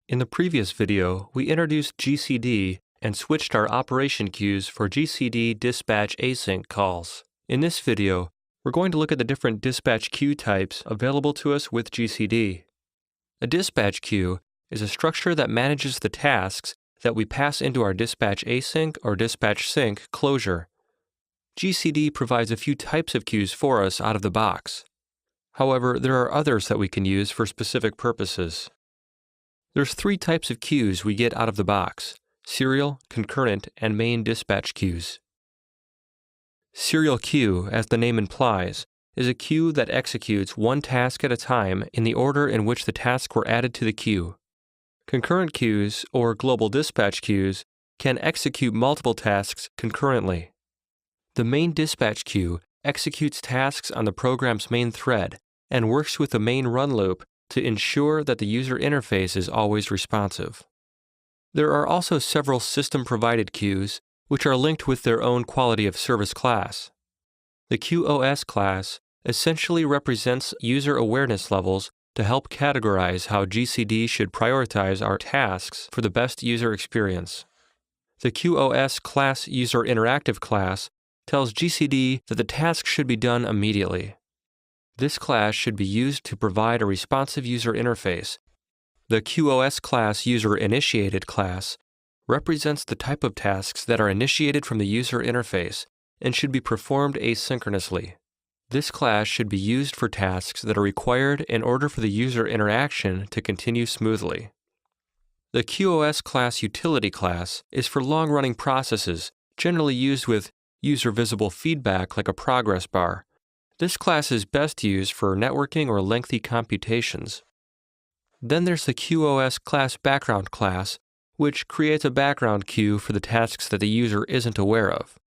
In the previous video, we introduced GCD and switched our operation queues for GCD dispatch async calls. In this video, we're going to look at the different dispatch queue types available to us with GCD. A dispatch queue is a structure that manages the tasks that we pass into our dispatch async or dispatch sync closure. GCD provides a few types of queues for us out of the box. However, there are others that we can use for specific purposes. There's three types of queues we get out of the box: serial, concurrent, and main dispatch queues. Serial queue, as the name implies, is a queue that executes one task at a time in the order in which the tasks were added to the queue. Concurrent queues, or global dispatch queues, can execute multiple tasks concurrently. The main dispatch queue executes tasks on the program's main thread and works with the main run loop to ensure that the user interface is always responsive. There are also several system-provided queues, which are linked with their own quality of service class. The QoS class essentially represents user awareness levels to help categorize how GCD should prioritize our tasks for the best user experience. The QoS class user interactive class tells GCD that the task should be done immediately. This class should be used to provide a responsive user interface. The QoS class user-initiated class represents the type of tasks that are initiated from the user interface and should be performed asynchronously. This class should be used for tasks that are required in order for the user interaction to continue smoothly. The QoS class utility class is for long-running processes, generally used with user-visible feedback like a progress bar. This class is best used for networking or lengthy computations. Then there's the QoS class background class, which creates a background queue for the tasks that the user isn't aware of.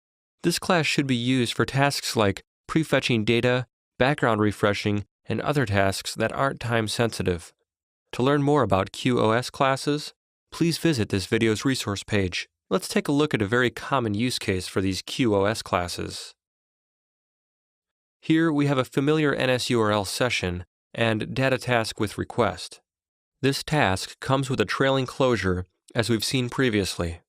This class should be used for tasks like prefetching data, background refreshing, and other tasks that aren't time-sensitive. To learn more about QoS classes, please visit this video's resource page. Let's take a look at a very common use case for these QoS classes. Here we have a familiar NSURL session and data task with request. This task comes with a trailing closure, as we've seen previously.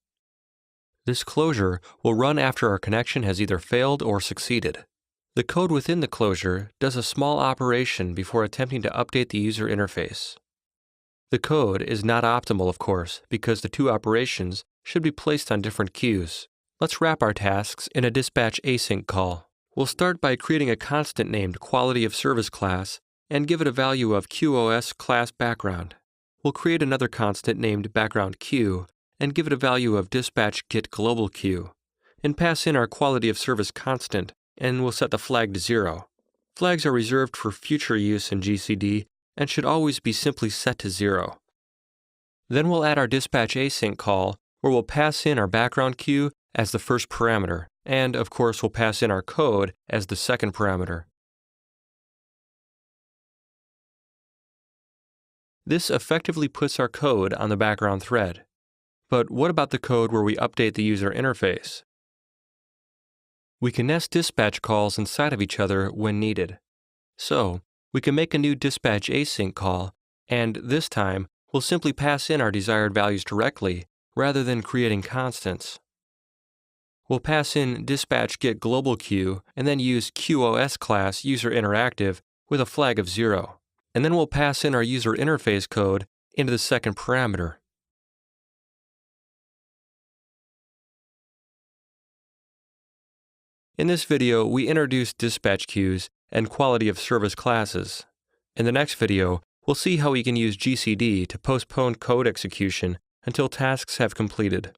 This closure will run after our connection has either failed or succeeded. The code within the closure does a small operation before attempting to update the user interface. The code is not optimal, of course, because the two operations should be placed on different queues. Let's wrap our tasks in a dispatch async call. We'll start by creating a constant named quality of service class and give it a value of QoS class background. We'll create another constant named background queue and give it a value of dispatch get global queue, and pass in our quality of service constant, and we'll set the flag to 0. Flags are reserved for future use in GCD and should always be simply set to 0. Then we'll add our dispatch async call, where we'll pass in our background queue as the first parameter, and of course we'll pass in our code as the second parameter. This effectively puts our code on the background thread. But what about the code where we update the user interface? We can nest dispatch calls inside of each other when needed. So, we can make a new dispatch async call, and this time, we'll simply pass in our desired values directly rather than creating constants. We'll pass in dispatch get global queue and then use QoS class user interactive with a flag of 0. And then we'll pass in our user interface code into the second parameter. In this video, we introduced dispatch queues and quality of service classes. In the next video, we'll see how we can use GCD to postpone code execution until tasks have completed.